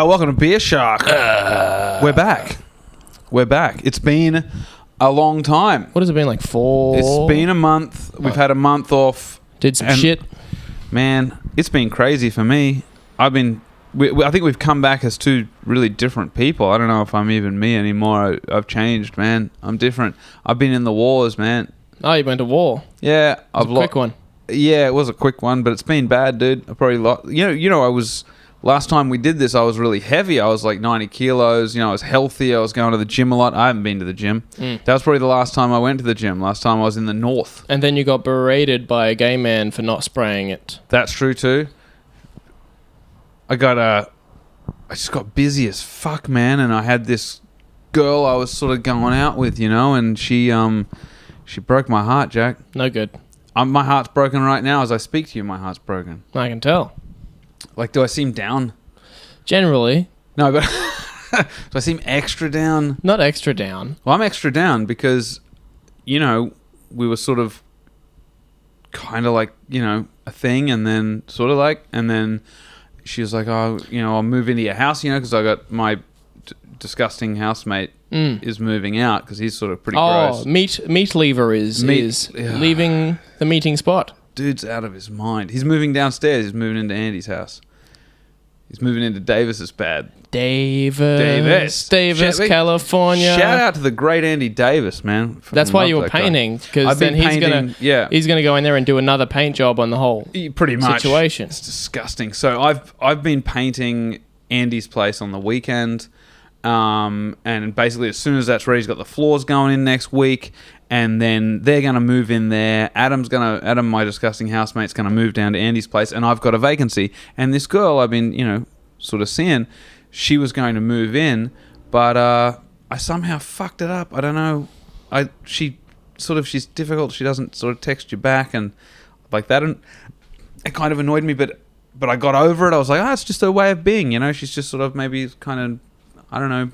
Welcome to Beer Shark. We're back. It's been a long time. What has it been, like 4? It's been a month. We've had a month off. Did some shit. Man, it's been crazy for me. I think we've come back as two really different people. I don't know if I'm even me anymore. I've changed, man. I'm different. I've been in the wars, man. Oh, you went to war. Yeah. A quick one. Yeah, it was a quick one, but it's been bad, dude. I probably lost. I was... Last time we did this, I was really heavy. I was like 90 kilos. I was healthy. I was going to the gym a lot. I haven't been to the gym. That was probably the last time I went to the gym. Last time I was in the north. And then you got berated by a gay man for not spraying it. That's true too. I just got busy as fuck, man. And I had this girl I was sort of going out with, and she broke my heart, Jack. No good. My heart's broken right now as I speak to you. My heart's broken. I can tell. Like, do I seem down? Generally. No, but do I seem extra down? Not extra down. Well, I'm extra down because, we were sort of kind of like, a thing, and then sort of like, and then she was like, oh, I'll move into your house, because I got my disgusting housemate is moving out because he's sort of pretty gross. Meat lever is leaving the meeting spot. Dude's out of his mind. He's moving downstairs. He's moving into Andy's house. He's moving into Davis's pad. Davis, California. Shout out to the great Andy Davis, man. That's why you were painting, because then he's gonna go in there and do another paint job on the whole situation. It's disgusting. So I've been painting Andy's place on the weekend, and basically as soon as that's ready, he's got the floors going in next week. And then they're going to move in there. Adam, my disgusting housemate's going to move down to Andy's place, and I've got a vacancy. And this girl I've been, sort of seeing, she was going to move in, but I somehow fucked it up. I don't know. She's difficult. She doesn't sort of text you back and like that, and it kind of annoyed me. But I got over it. I was like, it's just her way of being. She's just sort of maybe kind of, I don't know.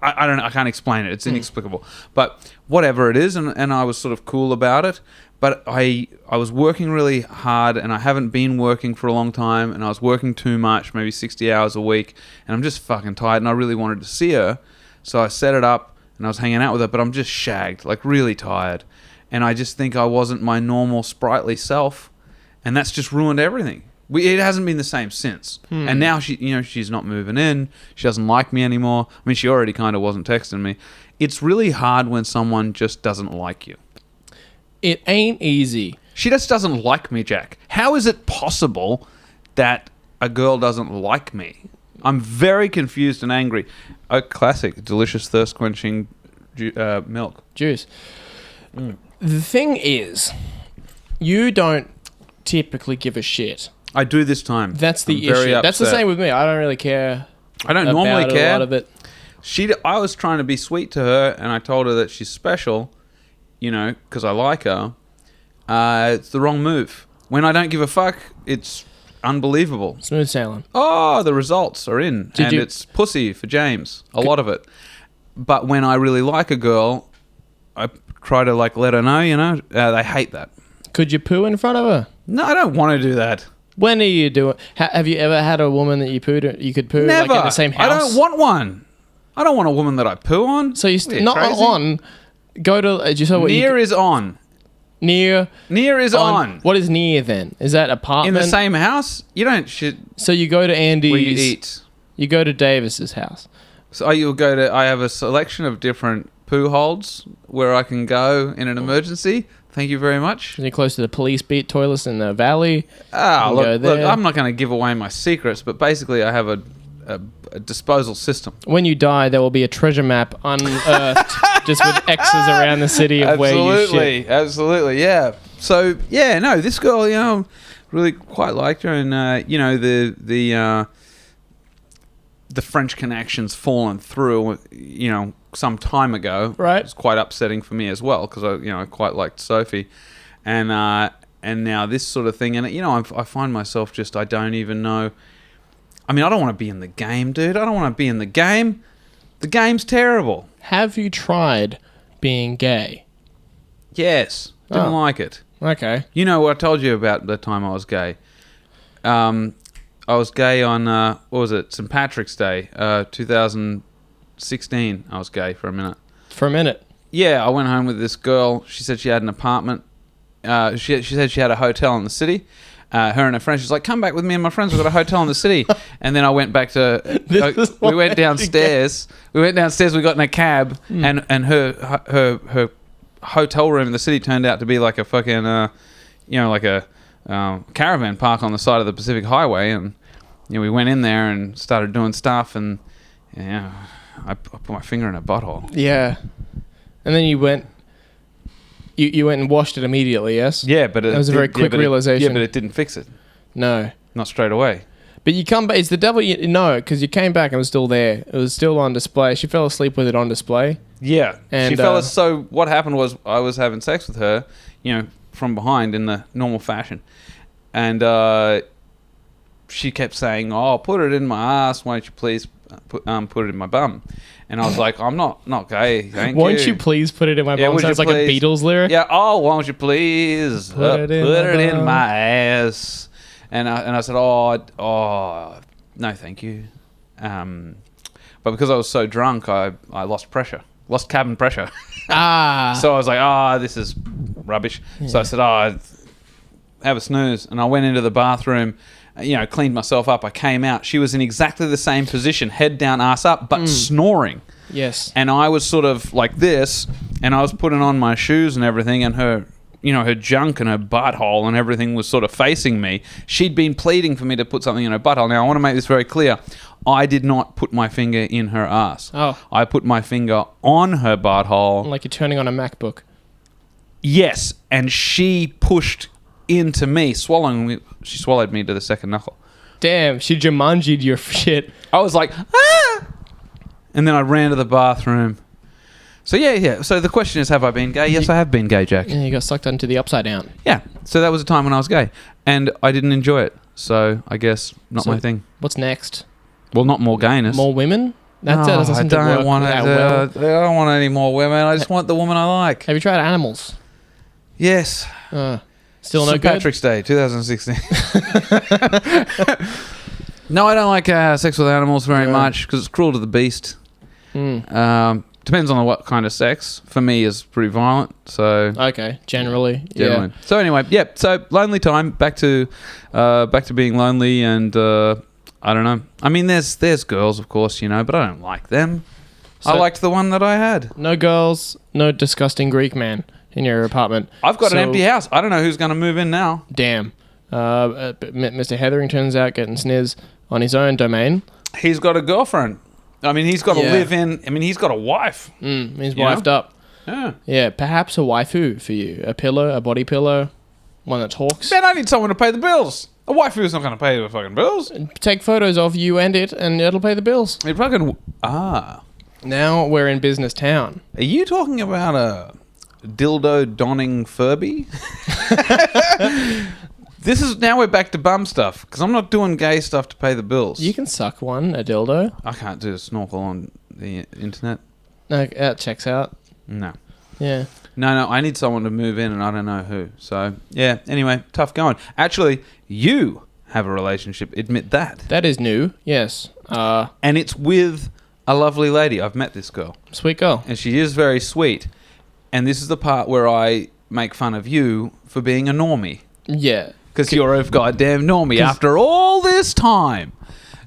I don't know. I can't explain it. It's inexplicable. But whatever it is, and I was sort of cool about it. But I was working really hard, and I haven't been working for a long time, and I was working too much, maybe 60 hours a week, and I'm just fucking tired, and I really wanted to see her. So I set it up, and I was hanging out with her, but I'm just shagged, like really tired. And I just think I wasn't my normal sprightly self, and that's just ruined everything. It hasn't been the same since. And now she's not moving in. She doesn't like me anymore. I mean, she already kind of wasn't texting me. It's really hard when someone just doesn't like you. It ain't easy. She just doesn't like me, Jack. How is it possible that a girl doesn't like me? I'm very confused and angry. A classic, delicious, thirst-quenching milk. Juice. The thing is, you don't typically give a shit. I do this time. That's the issue. That's the same with me. I don't really care. I don't normally care. A lot of it. I was trying to be sweet to her, and I told her that she's special, because I like her. It's the wrong move. When I don't give a fuck, it's unbelievable. Smooth sailing. Oh, the results are in. It's pussy for James. A lot of it. But when I really like a girl, I try to let her know, they hate that. Could you poo in front of her? No, I don't want to do that. When are you doing? Have you ever had a woman that you could poo Never. in the same house? I don't want one. I don't want a woman that I poo on. So you not crazy? On. Go to. Near is on. Near is on. What is near then? Is that apartment? In the same house? You don't shit. So you go to Andy's. Where you eat. You go to Davis's house. So I have a selection of different poo holds where I can go in an emergency. Thank you very much. You're close to the police beat toilets in the valley. Look, I'm not going to give away my secrets, but basically I have a disposal system. When you die, there will be a treasure map unearthed just with X's around the city of where you shit. Absolutely, yeah. So, yeah, no, this girl, really quite liked her, and, the French connection's fallen through, some time ago. Right. It was quite upsetting for me as well, because I quite liked Sophie. And now this sort of thing, and, I find myself I don't even know. I mean, I don't want to be in the game, dude. I don't want to be in the game. The game's terrible. Have you tried being gay? Yes. Didn't like it. Okay. You know what I told you about the time I was gay? I was gay on, what was it, St. Patrick's Day, 2016. I was gay for a minute. For a minute. Yeah, I went home with this girl. She said she had an apartment. She said she had a hotel in the city. Her and her friends, she's like, come back with me and my friends. We've got a hotel in the city. And then I went back to... we went downstairs. We got in a cab, and her hotel room in the city turned out to be like a fucking, like a caravan park on the side of the Pacific Highway. And we went in there and started doing stuff, and I put my finger in a butthole. Yeah. And then you went... You went and washed it immediately, yes? Yeah, but it was a very quick realization. Yeah, but it didn't fix it. No. Not straight away. But you come back... It's the devil... No, because you came back and it was still there. It was still on display. She fell asleep with it on display. Yeah. And, she fell asleep. So what happened was I was having sex with her, from behind in the normal fashion. And she kept saying, oh, put it in my ass. Why don't you please put it in my bum? And I was like, I'm not gay, thank you. Won't you please put it in my bum? Sounds like a Beatles lyric. Yeah, oh, won't you please put it in my ass? And I said, oh, no, thank you. But because I was so drunk, I lost cabin pressure. So I was like, this is rubbish. Yeah. So I said, have a snooze. And I went into the bathroom, cleaned myself up. I came out. She was in exactly the same position, head down, ass up, but snoring. Yes. And I was sort of like this, and I was putting on my shoes and everything, and her, her junk and her butthole and everything was sort of facing me. She'd been pleading for me to put something in her butthole. Now, I want to make this very clear. I did not put my finger in her ass. Oh. I put my finger on her butthole. Like you're turning on a MacBook. Yes, and she pushed into me, swallowing me. She swallowed me to the second knuckle. Damn, she Jumanji'd your shit. I was like, ah! And then I ran to the bathroom. So yeah. So the question is, have I been gay? Yes, I have been gay, Jack. Yeah, you got sucked into the upside down. Yeah. So that was a time when I was gay, and I didn't enjoy it. So I guess not my thing. What's next? Well, not more gayness. More women? That doesn't seem to work I don't want any more women. I just want the woman I like. Have you tried animals? Yes. Still no St. good? Patrick's Day, 2016. No, I don't like sex with animals very much because it's cruel to the beast. Depends on what kind of sex. For me, is pretty violent. So okay, generally. Yeah. So anyway, So lonely time. Back to being lonely, and I don't know. I mean, there's girls, of course, but I don't like them. So I liked the one that I had. No girls, no disgusting Greek man in your apartment. I've got an empty house. I don't know who's going to move in now. Damn. Mr. Hetherington's out getting sniz on his own domain. He's got a girlfriend. I mean, he's got to live in... I mean, he's got a wife. He's wifed up. Yeah. Yeah, perhaps a waifu for you. A pillow, a body pillow, one that talks. Man, I need someone to pay the bills. A waifu's not going to pay the fucking bills. Take photos of you and it, and it'll pay the bills. It fucking... Now we're in business town. Are you talking about a dildo donning Furbie? This is... Now we're back to bum stuff, because I'm not doing gay stuff to pay the bills. You can suck one, a dildo. I can't do a snorkel on the internet. No, that checks out. No. Yeah. No, I need someone to move in, and I don't know who. So, yeah, anyway, tough going. Actually, you have a relationship. Admit that. That is new, yes. And it's with a lovely lady. I've met this girl. Sweet girl. And she is very sweet. And this is the part where I make fun of you for being a normie. Yeah. Because you're a goddamn normie after all this time.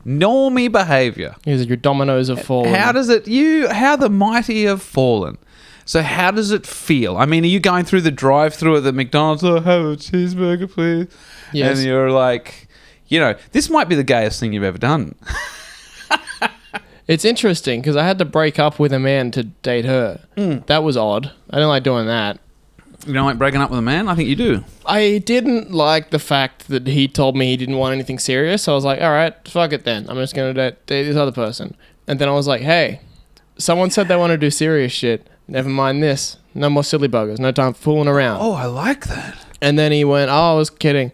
Normie behaviour. Because your dominoes have fallen. How the mighty have fallen. So how does it feel? I mean, are you going through the drive-through at the McDonald's? Oh, have a cheeseburger, please. Yes. And you're like, this might be the gayest thing you've ever done. It's interesting because I had to break up with a man to date her. That was odd. I don't like doing that. You don't like breaking up with a man? I think you do. I didn't like the fact that he told me he didn't want anything serious. So I was like, all right, fuck it then. I'm just going to date this other person. And then I was like, hey, someone said they want to do serious shit. Never mind this. No more silly buggers. No time for fooling around. Oh, I like that. And then he went, I was kidding.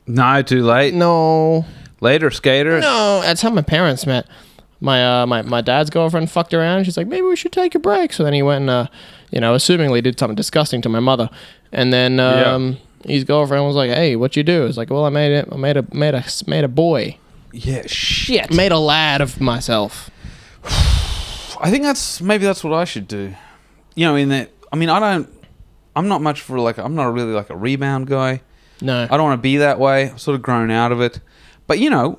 No, too late. No. Later, skater. No, that's how my parents met. My dad's girlfriend fucked around. She's like, maybe we should take a break. So then he went and, assumingly did something disgusting to my mother. And then his girlfriend was like, "Hey, what you do?" It's like, "Well, I made a boy." Yeah, shit. Made a lad of myself. I think maybe that's what I should do. You know, in that, I mean, I'm not much for I'm not really like a rebound guy. No. I don't want to be that way. I've sort of grown out of it. But, you know,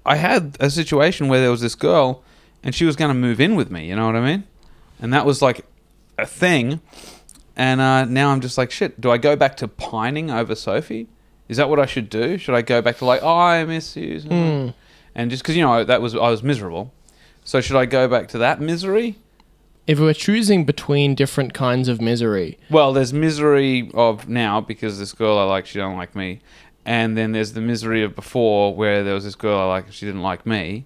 I had a situation where there was this girl and she was going to move in with me, you know what I mean? And that was like a thing. And now I'm just like, shit, do I go back to pining over Sophie? Is that what I should do? Should I go back to like, oh, I miss you? And just because, you know, I was miserable. So should I go back to that misery? If we're choosing between different kinds of misery. Well, there's misery of now because this girl I like, she don't like me. And then there's the misery of before where there was this girl I like and she didn't like me.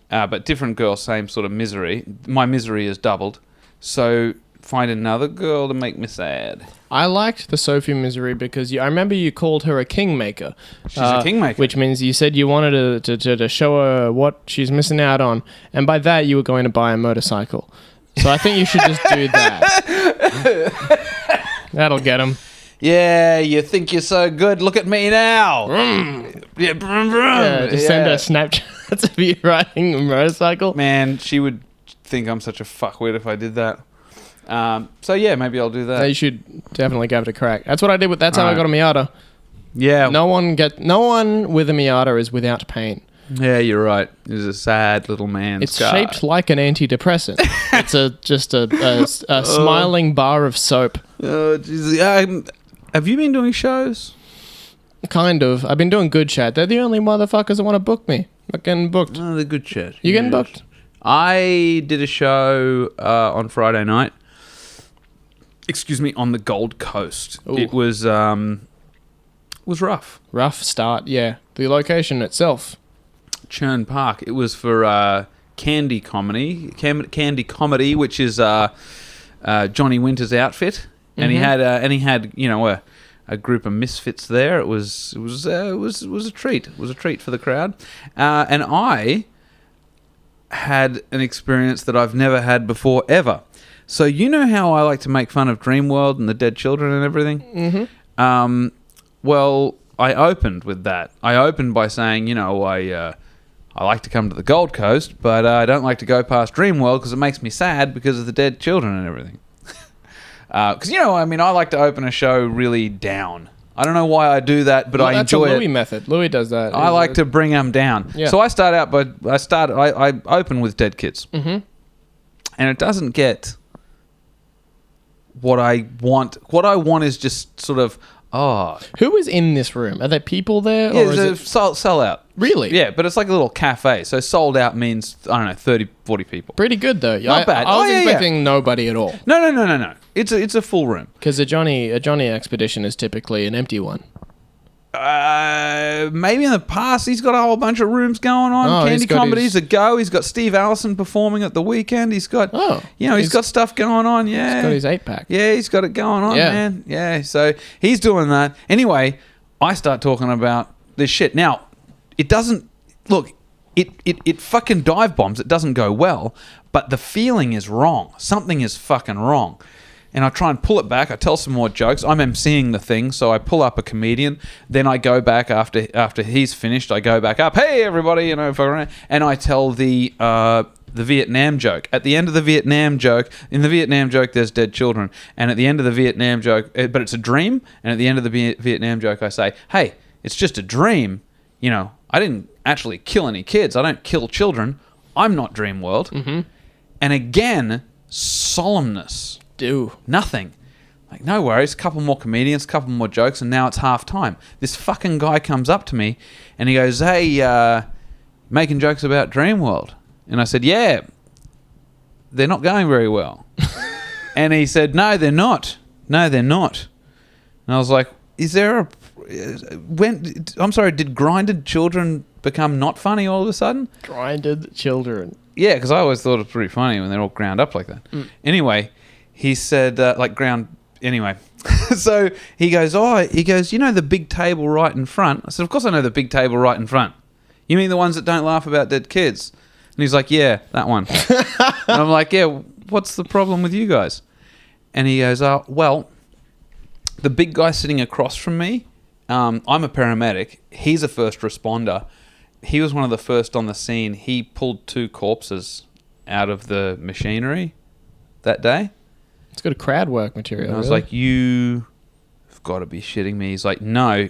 But different girl, same sort of misery. My misery is doubled. So find another girl to make me sad. I liked the Sophie misery because I remember you called her a kingmaker. She's a kingmaker. Which means you said you wanted to show her what she's missing out on. And by that, you were going to buy a motorcycle. So I think you should just do that. That'll get him. Yeah, you think you're so good. Look at me now. Yeah, brum, brum. Yeah, just send her Snapchats of you riding a motorcycle. Man, she would think I'm such a fuckwit if I did that. So yeah, maybe I'll do that. You should definitely give it a crack. That's what I did. That's how I got a Miata. Yeah. No one with a Miata is without pain. Yeah, you're right. He's a sad little man. It's shaped like an antidepressant. It's just a smiling bar of soap. Oh, jeez. Have you been doing shows? Kind of. I've been doing Good Chat. They're the only motherfuckers that want to book me. I'm getting booked. Oh, the Good Chat. You getting booked? I did a show on Friday night. Excuse me, on the Gold Coast. Ooh. It was rough. Rough start, yeah. The location itself. Churn Park. It was for Candy Comedy. Candy Comedy, which is Johnny Winter's outfit, and he had you know a group of misfits there. It was a treat. It was a treat for the crowd, and I had an experience that I've never had before ever. So you know how I like to make fun of Dreamworld and the dead children and everything? Mm-hmm. Well, I opened with that. I opened by saying, you know, I like to come to the Gold Coast, but I don't like to go past Dreamworld because it makes me sad because of the dead children and everything. Because, you know, I mean, I like to open a show really down. I don't know why I do that, but I enjoy it. That's a Louis method. Louis does that. I like to bring them down. Yeah. So I start out I open with dead kids. Mm-hmm. And it doesn't get what I want. What I want is just sort of, who is in this room? Are there people there? Yeah, or it's a sell out. Really? Yeah, but it's like a little cafe. So sold out means, I don't know, 30, 40 people. Pretty good, though. Not bad. I was expecting nobody at all. No. It's a full room. Because a Johnny expedition is typically an empty one. Maybe in the past he's got a whole bunch of rooms going on. Candy Comedy's a go. He's got Steve Allison performing at the weekend. He's got, he's got stuff going on. Yeah, he's got his 8-pack. Yeah, he's got it going on, man. Yeah, so he's doing that. Anyway, I start talking about this shit. Now, it doesn't look. It fucking dive bombs. It doesn't go well, but the feeling is wrong. Something is fucking wrong. And I try and pull it back. I tell some more jokes. I'm emceeing the thing, so I pull up a comedian. Then I go back after he's finished. I go back up. Hey, everybody, you know, and I tell the Vietnam joke. At the end of the Vietnam joke, there's dead children. And at the end of the Vietnam joke, but it's a dream. And at the end of the Vietnam joke, I say, hey, it's just a dream. You know, I didn't actually kill any kids. I don't kill children. I'm not Dreamworld. Mm-hmm. And again, solemnness. Nothing. Like, no worries, a couple more comedians, a couple more jokes, and now it's half time. This fucking guy comes up to me and he goes, hey, making jokes about Dreamworld. And I said, yeah, they're not going very well. And he said, no, they're not. And I was like, did grinded children become not funny all of a sudden? Grinded children. Yeah, because I always thought it was pretty funny when they're all ground up like that. Anyway, he said, anyway. So he goes, you know the big table right in front? I said, of course I know the big table right in front. You mean the ones that don't laugh about dead kids? And he's like, yeah, that one. And I'm like, yeah, what's the problem with you guys? And he goes, well, the big guy sitting across from me, I'm a paramedic. He's a first responder. He was one of the first on the scene. He pulled 2 corpses out of the machinery that day. It's good crowd work material. And I was really. like, you've got to be shitting me. He's like, no,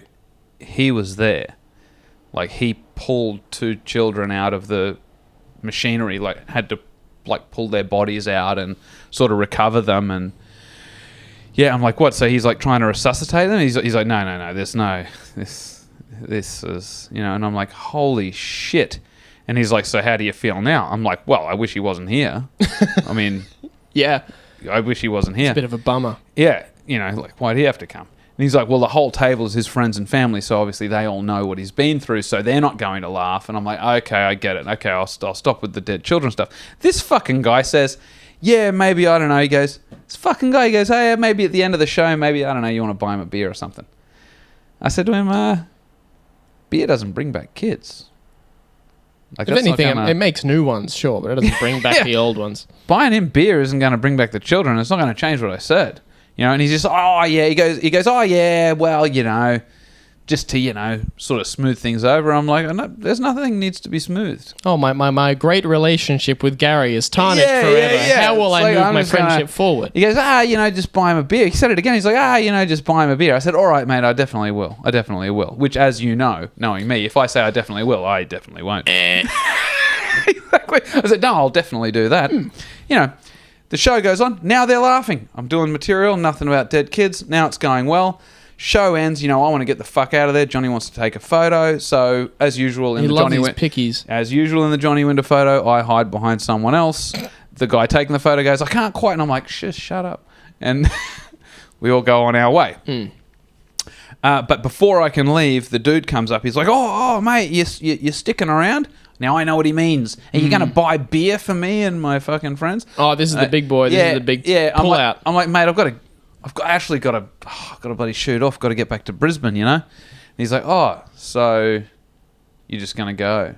he was there. Like, he pulled 2 children out of the machinery, like, had to, like, pull their bodies out and sort of recover them. And, yeah, I'm like, what? So he's, like, trying to resuscitate them? He's like, no, there's no, this is, you know, and I'm like, holy shit. And he's like, so how do you feel now? I'm like, well, I wish he wasn't here. I mean... Yeah. I wish he wasn't here. It's a bit of a bummer. Yeah, you know, like, why'd he have to come? And he's like, well, the whole table is his friends and family, so obviously they all know what he's been through, so they're not going to laugh. And I'm like, okay, I get it. Okay, I'll stop with the dead children stuff. This fucking guy says, yeah, maybe, I don't know. He goes, this fucking guy, he goes, hey, maybe at the end of the show, maybe, I don't know, you want to buy him a beer or something. I said to him, beer doesn't bring back kids. Like, if anything, it makes new ones, sure, but it doesn't bring back the old ones. Buying him beer isn't going to bring back the children. It's not going to change what I said. You know, and he's just, oh, yeah. He goes, oh, yeah, well, you know, just to, you know, sort of smooth things over. I'm like, no, there's nothing needs to be smoothed. Oh, my great relationship with Gary is tarnished forever. Yeah. How will It's I like, move my friendship forward? He goes, you know, just buy him a beer. He said it again. He's like, you know, just buy him a beer. I said, all right, mate, I definitely will. Which, as you know, knowing me, if I say I definitely will, I definitely won't. Exactly. I said, no, I'll definitely do that. You know, the show goes on. Now they're laughing. I'm doing material, nothing about dead kids. Now it's going well. Show ends. You know, I want to get the fuck out of there. Johnny wants to take a photo. So, as usual in the Johnny pickies. As usual in the Johnny Winter photo, I hide behind someone else. The guy taking the photo goes, I can't quite. And I'm like, shut up. And we all go on our way. But before I can leave, the dude comes up. He's like, oh mate, you're sticking around? Now I know what he means. Are you going to buy beer for me and my fucking friends? Oh, this is the big boy. This is the big pull out. I'm like, mate, I've actually got to bloody shoot off. Got to get back to Brisbane, you know? And he's like, oh, so you're just going to go?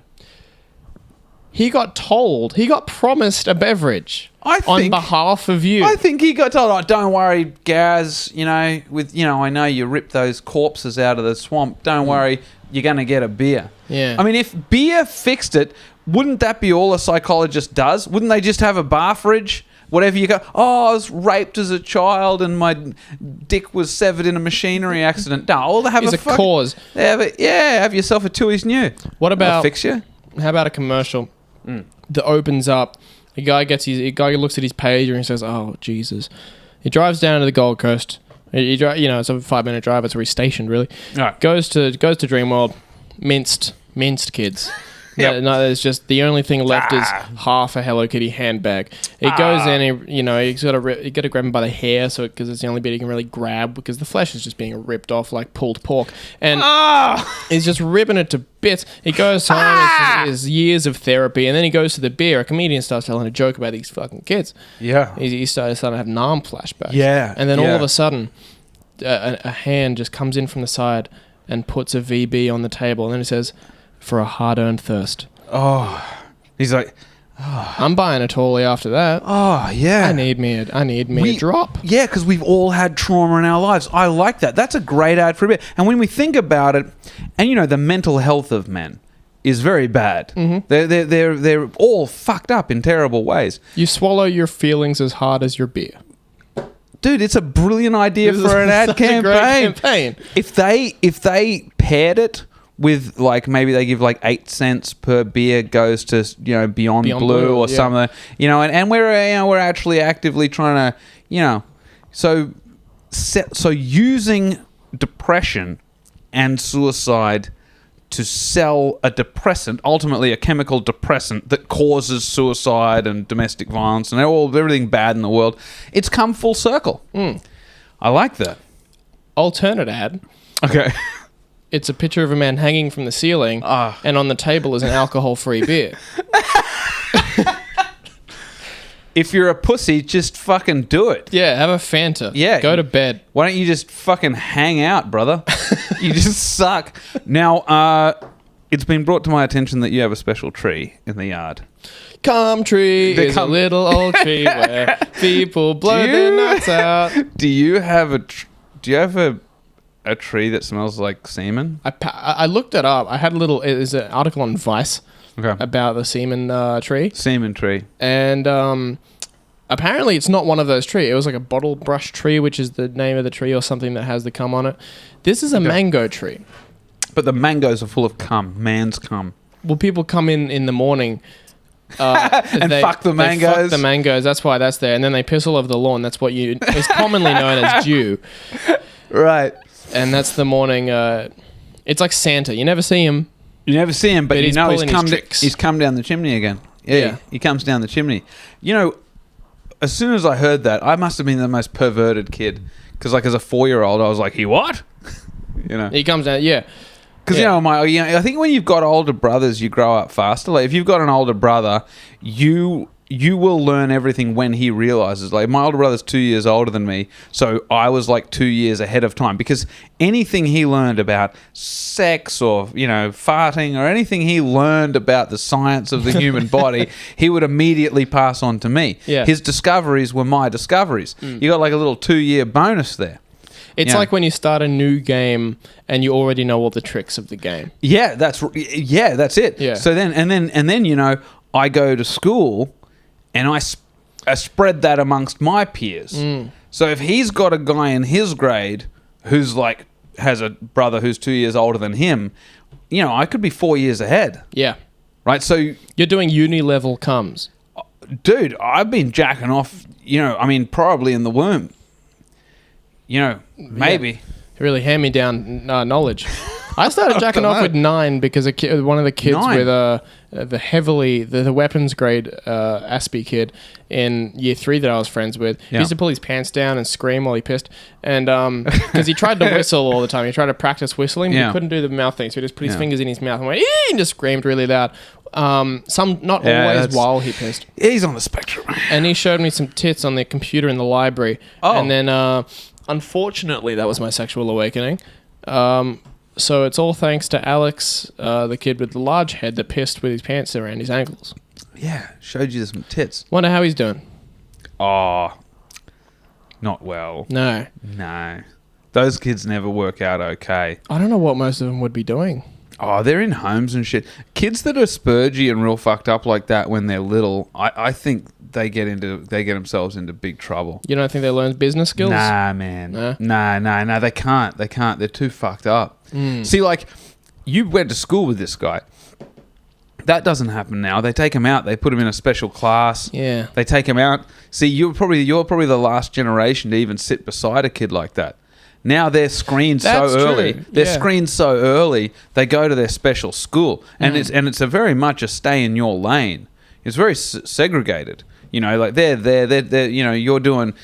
He got promised a beverage on behalf of you. I think he got told, oh, don't worry, Gaz, you know, I know you ripped those corpses out of the swamp. Don't worry, you're going to get a beer. Yeah. I mean, if beer fixed it, wouldn't that be all a psychologist does? Wouldn't they just have a bar fridge? Whatever you go, I was raped as a child and my dick was severed in a machinery accident. No, all they have is a cause. Have yourself a Tooheys New. What about... I'll fix you. How about a commercial that opens up? A guy looks at his pager and he says, "Oh Jesus!" He drives down to the Gold Coast. It's a 5-minute drive. That's where he's stationed. Really, right. Goes to Dreamworld. Minced kids. Yep. No, there's just the only thing left is half a Hello Kitty handbag. He goes in, he's got to grab him by the hair, because it's the only bit he can really grab, because the flesh is just being ripped off like pulled pork, and he's just ripping it to bits. He goes home, his years of therapy, and then he goes to the beer. A comedian starts telling a joke about these fucking kids. Yeah, he started to have Nam flashbacks. Yeah, and then all of a sudden, a hand just comes in from the side and puts a VB on the table, and then it says, "For a hard-earned thirst." Oh, he's like, I'm buying a Tally after that. Oh yeah, I need me a drop. Yeah, because we've all had trauma in our lives. I like that. That's a great ad for a bit. And when we think about it, and the mental health of men is very bad. Mm-hmm. They're all fucked up in terrible ways. You swallow your feelings as hard as your beer. Dude, it's a brilliant idea for an ad campaign. A great campaign. If they paired it with, like, maybe they give like 8 cents per beer goes to Beyond Blue or something, and we're actually actively trying to so using depression and suicide to sell a depressant, ultimately a chemical depressant that causes suicide and domestic violence and everything bad in the world, it's come full circle. I like that. Alternate ad. Okay. It's a picture of a man hanging from the ceiling, and on the table is an alcohol-free beer. If you're a pussy, just fucking do it. Yeah, have a Fanta. Yeah. Go to bed. Why don't you just fucking hang out, brother? You just suck. Now, it's been brought to my attention that you have a special tree in the yard. Cum tree is a little old tree where people blow their nuts out. Do you have Do you have a tree that smells like semen? I looked it up. I had there's an article on Vice about the semen tree. Semen tree. And apparently it's not one of those trees. It was like a bottle brush tree, which is the name of the tree or something that has the cum on it. This is a mango tree. But the mangoes are full of cum. Man's cum. Well, people come in the morning... and fuck the mangoes. They fuck the mangoes. That's why that's there. And then they piss all over the lawn. That's what is commonly known as dew. Right. And that's the morning. It's like Santa. You never see him. You never see him, but you know he's come down the chimney again. Yeah, he comes down the chimney. You know, as soon as I heard that, I must have been the most perverted kid. Because like as a 4-year-old, I was like, he what? You know. He comes down, yeah. Because I think when you've got older brothers, you grow up faster. Like if you've got an older brother, you will learn everything when he realizes. Like my older brother's 2 years older than me, so I was like 2 years ahead of time. Because anything he learned about sex or farting or anything he learned about the science of the human body, he would immediately pass on to me. Yeah. His discoveries were my discoveries. You got like a little 2-year bonus there. It's like when you start a new game and you already know all the tricks of the game. Yeah, that's it. Yeah. So then I go to school and I spread that amongst my peers. So if he's got a guy in his grade who's like has a brother who's 2 years older than him, I could be 4 years ahead. Yeah. Right. So you're doing uni level comes. Dude, I've been jacking off, probably in the womb. Maybe. Yeah. Really hand me down knowledge. I started jacking off with 9 because one of the kids with the weapons grade Aspie kid in year 3 that I was friends with, he used to pull his pants down and scream while he pissed. And because he tried to whistle all the time. He tried to practice whistling, but he couldn't do the mouth thing. So he just put his fingers in his mouth and went, "Ee!" and just screamed really loud. Not always while he pissed. He's on the spectrum. And he showed me some tits on the computer in the library. Oh. And then... unfortunately, that was my sexual awakening. So it's all thanks to Alex, the kid with the large head that pissed with his pants around his ankles. Yeah, showed you some tits. Wonder how he's doing. Oh, not well. No. Those kids never work out okay. I don't know what most of them would be doing. Oh, they're in homes and shit. Kids that are spurgy and real fucked up like that when they're little, I think they get themselves into big trouble. You don't think they learn business skills? Nah, man. No, they can't. They're too fucked up. See, like, you went to school with this guy. That doesn't happen now. They take him out. They put him in a special class. Yeah. They take him out. See, you're probably the last generation to even sit beside a kid like that. Now they're screened so early. They're screened so early. They go to their special school, and it's a very much a stay in your lane. It's very segregated. Like they're you're doing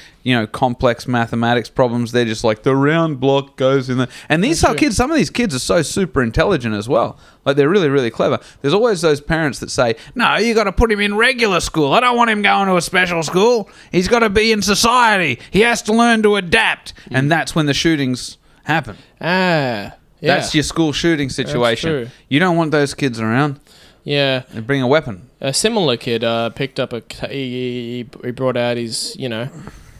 complex mathematics problems. They're just like the round block goes in there. And some of these kids are so super intelligent as well. Like they're really, really clever. There's always those parents that say, "No, you got to put him in regular school. I don't want him going to a special school. He's got to be in society. He has to learn to adapt." And that's when the shootings happen. Yeah. That's your school shooting situation. That's true. You don't want those kids around. Yeah. They bring a weapon. A similar kid picked up he brought out his,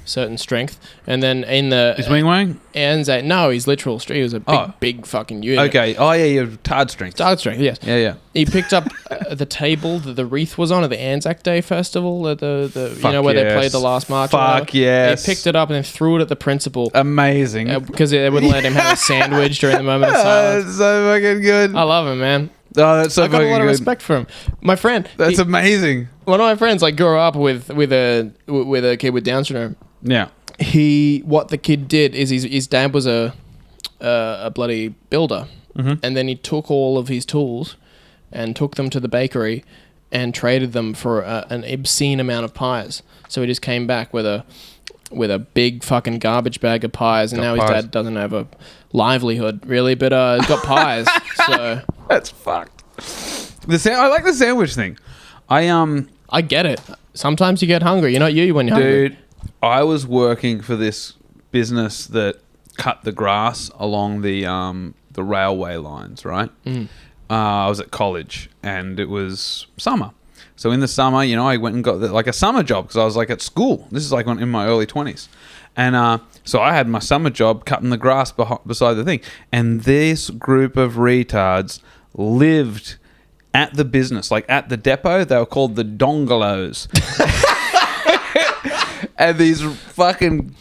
certain strength. And then in the... His wing? Anzac. No, his literal strength. He was a big fucking unit. Okay. Oh, yeah, your tard strength. Tard strength, yes. Yeah. He picked up the table that the wreath was on at the Anzac Day Festival, where they played the last march. Fuck yes. He picked it up and then threw it at the principal. Amazing. Because they wouldn't let him have a sandwich during the moment of silence. That's so fucking good. I love him, man. Oh, that's so fucking good. I got a lot of respect for him. My friend. That's amazing. One of my friends grew up with a kid with Down syndrome. Yeah. What the kid did is his dad was a bloody builder, and then he took all of his tools and took them to the bakery and traded them for an obscene amount of pies. So he just came back with a big fucking garbage bag of pies, and now his dad doesn't have a livelihood really, but he's got pies. So that's fucked. I like the sandwich thing. I get it. Sometimes you get hungry. You're not you when you're hungry. Dude, I was working for this business that cut the grass along the railway lines, right? I was at college, and it was summer. So in the summer, I went and got a summer job because I was at school. This is in my early 20s. And so I had my summer job cutting the grass beside the thing. And this group of retards lived at the business, like at the depot. They were called the Dongelos. And these fucking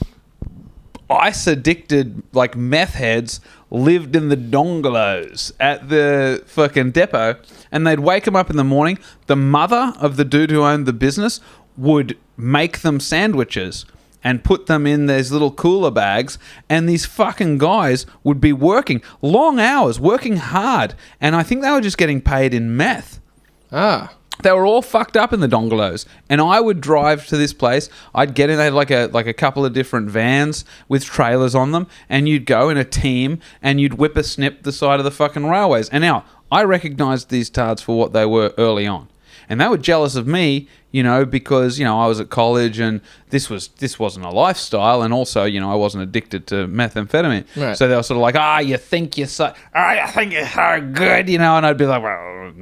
ice-addicted, like, meth heads lived in the Dongelos at the fucking depot. And they'd wake them up in the morning. The mother of the dude who owned the business would make them sandwiches and put them in these little cooler bags, and these fucking guys would be working long hours, working hard, and I think they were just getting paid in meth. They were all fucked up in the Dongelos, and I would drive to this place. I'd get in, they had like a couple of different vans with trailers on them, and you'd go in a team, and you'd whippersnip the side of the fucking railways. And now, I recognised these tards for what they were early on. And they were jealous of me, you know, because, you know, I was at college and this wasn't a lifestyle, and also, you know, I wasn't addicted to methamphetamine. Right. So they were sort of like, you think you're so good, you know, and I'd be like, well,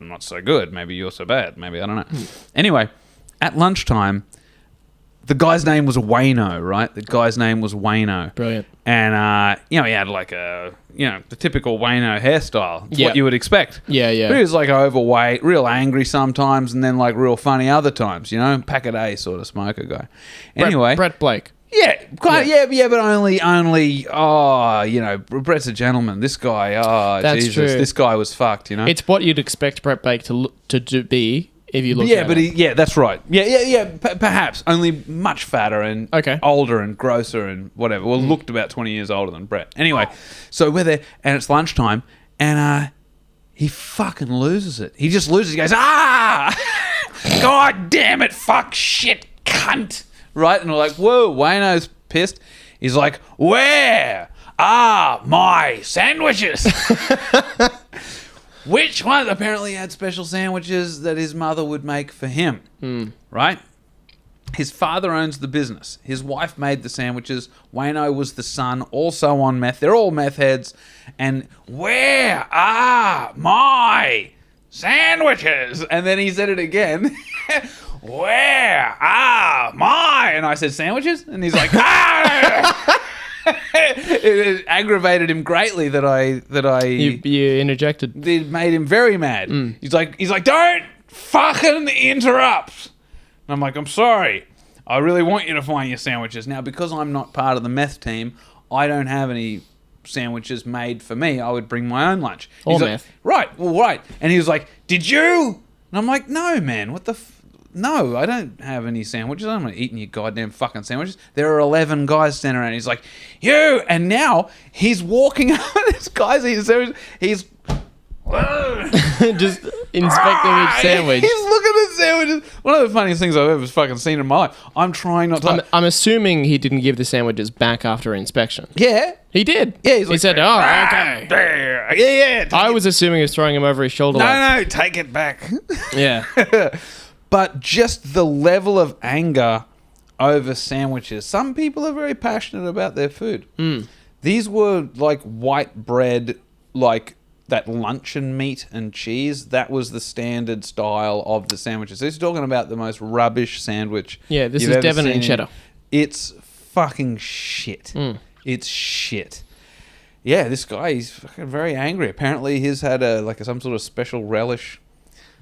not so good. Maybe you're so bad. Maybe, I don't know. Anyway, at lunchtime, the guy's name was Wayno, right? The guy's name was Wayno. Brilliant. And, you know, he had like the typical Wayno hairstyle. It's what you would expect. Yeah, yeah. But he was like overweight, real angry sometimes, and then like real funny other times, you know? Pack a day sort of smoker guy. Anyway. Brett Blake. Yeah, but only, you know, Brett's a gentleman. This guy, That's Jesus, true. this guy was fucked, you know? It's what you'd expect Brett Blake to be. If you look at it. That's right. Perhaps only much fatter and older and grosser and whatever. Well, looked about 20 years older than Brett. Anyway, so we're there and it's lunchtime, and he fucking loses it. He just loses. He goes, God damn it, fuck, shit, cunt. Right? And we're like, whoa, Wayno's pissed. He's like, where are my sandwiches? Which one? Apparently he had special sandwiches that his mother would make for him, right? His father owns the business. His wife made the sandwiches. Wayno was the son, also on meth. They're all meth heads. And where are my sandwiches? And then he said it again. Where are my? And I said, sandwiches? And he's like, It aggravated him greatly that I you interjected. It made him very mad. He's like, don't fucking interrupt. And I'm like, I'm sorry. I really want you to find your sandwiches. Now, because I'm not part of the meth team, I don't have any sandwiches made for me. I would bring my own lunch. Or He's meth. Like, right. And he was like, did you? And I'm like, no, man. What the No, I don't have any sandwiches. I'm not eating your goddamn fucking sandwiches. There are 11 guys standing around. He's like, you! And now he's walking up. This guy's eating sandwiches. He's just inspecting each sandwich. He's looking at sandwiches. One of the funniest things I've ever fucking seen in my life. I'm trying not to. I'm assuming he didn't give the sandwiches back after inspection. Yeah. He did. Yeah, he said, okay. Yeah. I was assuming he was throwing him over his shoulder. No, take it back. Yeah. But just the level of anger over sandwiches. Some people are very passionate about their food. These were like white bread, like that luncheon meat and cheese. That was the standard style of the sandwiches. He's talking about the most rubbish sandwich. Yeah, this is Devon and cheddar. It's fucking shit. It's shit. Yeah, this guy, he's fucking very angry. Apparently he's had some sort of special relish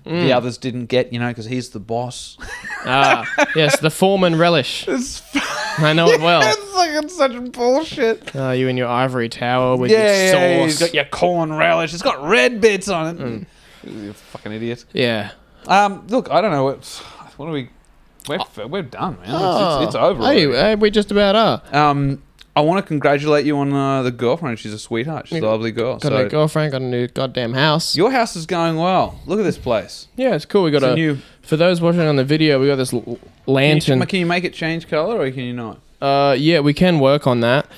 the others didn't get, because he's the boss. Yes, the Foreman relish. I know it well. It's like such bullshit. You in your ivory tower with your sauce. Yeah, he's got your corn relish. It's got red bits on it. You fucking idiot. Yeah. Look, I don't know what are we... We're done, man. It's over. Hey, we just about are. I want to congratulate you on the girlfriend. She's a sweetheart. She's a lovely girl. Got a new girlfriend, got a new goddamn house. Your house is going well. Look at this place. Yeah, it's cool. We got for those watching on the video, we got this lantern. Can you make it change color or can you not? Yeah, we can work on that.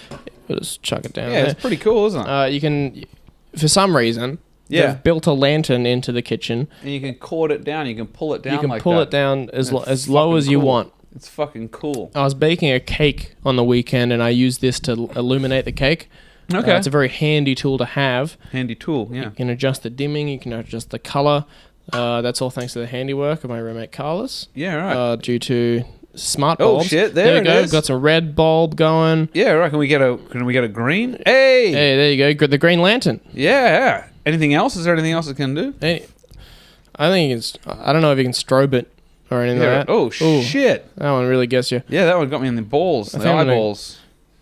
We'll just chuck it down there. It's pretty cool, isn't it? You can, for some reason, they've built a lantern into the kitchen. And you can cord it down. You can pull it down like that. You can pull it down as low as you want. It's fucking cool. I was baking a cake on the weekend and I used this to illuminate the cake. Okay. It's a very handy tool to have. Handy tool, yeah. You can adjust the dimming. You can adjust the color. That's all thanks to the handiwork of my roommate Carlos. Yeah, right. Due to smart Oh, bulbs. shit, there you it go. is. Got some red bulb going. Yeah, right. Can we get a green? Hey. Hey, there you go. Got the green lantern. Yeah. Anything else? Is there anything else it can do? Hey, I think you can. I don't know if you can strobe it or anything like that. Oh, Ooh, shit. that one really gets you. Yeah, that one got me in the balls, the think I'm gonna- eyeballs.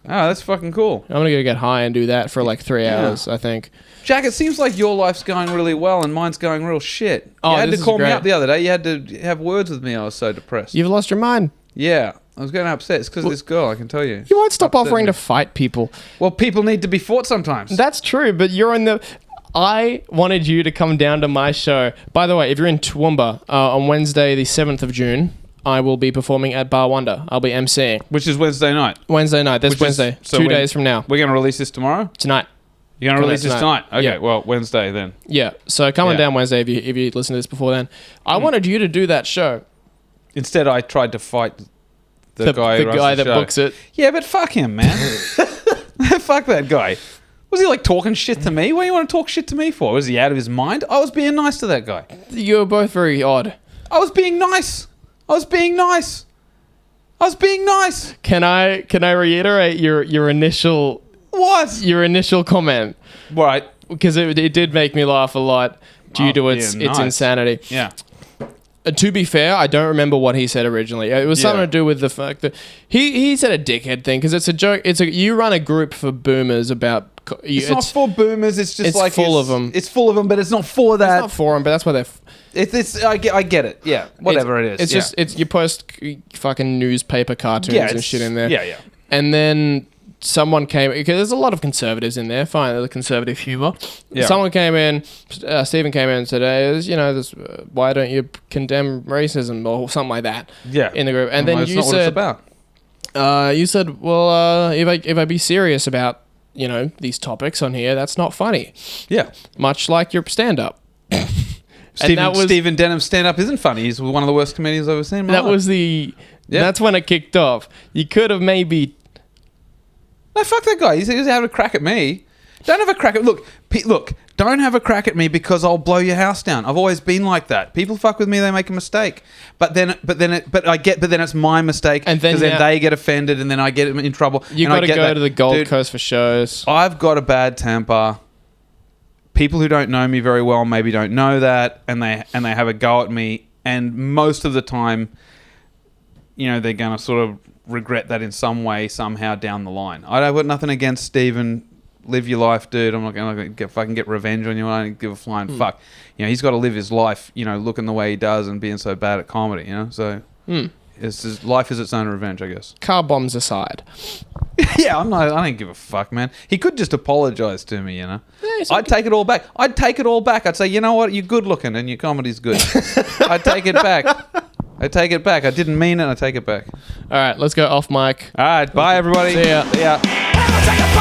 Oh, that's fucking cool. I'm gonna go get high and do that for like 3 hours. I think. Jack, it seems like your life's going really well and mine's going real shit. Oh, You had to this is call me great. up the other day. You had to have words with me. I was so depressed. You've lost your mind. Yeah, I was getting upset. It's because of this girl, I can tell you. You won't stop Upset offering me. to fight people. Well, people need to be fought sometimes. That's true, but you're in the. I wanted you to come down to my show. By the way, if you're in Toowoomba on Wednesday, the 7th of June, I will be performing at Bar Wonder. I'll be emceeing. Which is Wednesday night. Wednesday night. This Which is- Wednesday. so 2 when- days from now. We're going to release this tomorrow? Tonight. You're going to release this tonight? Okay, Yeah. well, Wednesday then. Yeah. So come on Yeah. down Wednesday if you listen to this before then. I wanted you to do that show. Instead, I tried to fight the guy who runs the that show. books it. Yeah, but fuck him, man. Fuck that guy. Was he like talking shit to me? What do you want to talk shit to me for? Was he out of his mind? I was being nice to that guy. You were both very odd. I was being nice. I was being nice. I was being nice. Can I reiterate your initial comment? Right. Because it did make me laugh a lot due Oh, to its yeah, nice. insanity. Yeah. To be fair, I don't remember what he said originally. It was something Yeah. to do with the fact that he said a dickhead thing because it's a joke. You run a group for boomers about. It's not for boomers. It's just it's like full of 'em. It's full of them, but it's not for that. It's not for him, but that's why they're. It's I get it. Yeah. Whatever it is. It's yeah. just you post fucking newspaper cartoons and it's- shit in there. Yeah. And then someone came because there's a lot of conservatives in there. Fine, the conservative humor. Yeah. Someone came in. Stephen came in and said, "Hey, why don't you condemn racism or something like that?" Yeah. In the group, and then Well, it's you not what it's said, about. "You said, well, if I be serious about these topics on here, that's not funny. Yeah. Much like your stand-up." Stephen Denham's stand-up isn't funny. He's one of the worst comedians I've ever seen in my That life. was the. Yeah. That's when it kicked off. You could have maybe. No, fuck that guy. He's having a crack at me. Don't have a crack at... Look, don't have a crack at me because I'll blow your house down. I've always been like that. People fuck with me, they make a mistake. But then it's my mistake. And then because then they get offended and then I get in trouble. You and I got to get go that. to the Gold Dude, Coast for shows. I've got a bad temper. People who don't know me very well maybe don't know that, and they have a go at me. And most of the time, they're going to sort of regret that in some way, somehow down the line. I've got nothing against Stephen. Live your life, dude. I'm not going to fucking get revenge on you. I don't give a flying fuck. He's got to live his life, looking the way he does and being so bad at comedy, So it's just, life is its own revenge, I guess. Car bombs aside. Yeah, I don't give a fuck, man. He could just apologize to me, it's I'd take it all back. I'd say, you know what? You're good looking and your comedy's good. I'd take it back. I didn't mean it. I take it back. All right, let's go off mic. All right, bye everybody. See ya. See ya.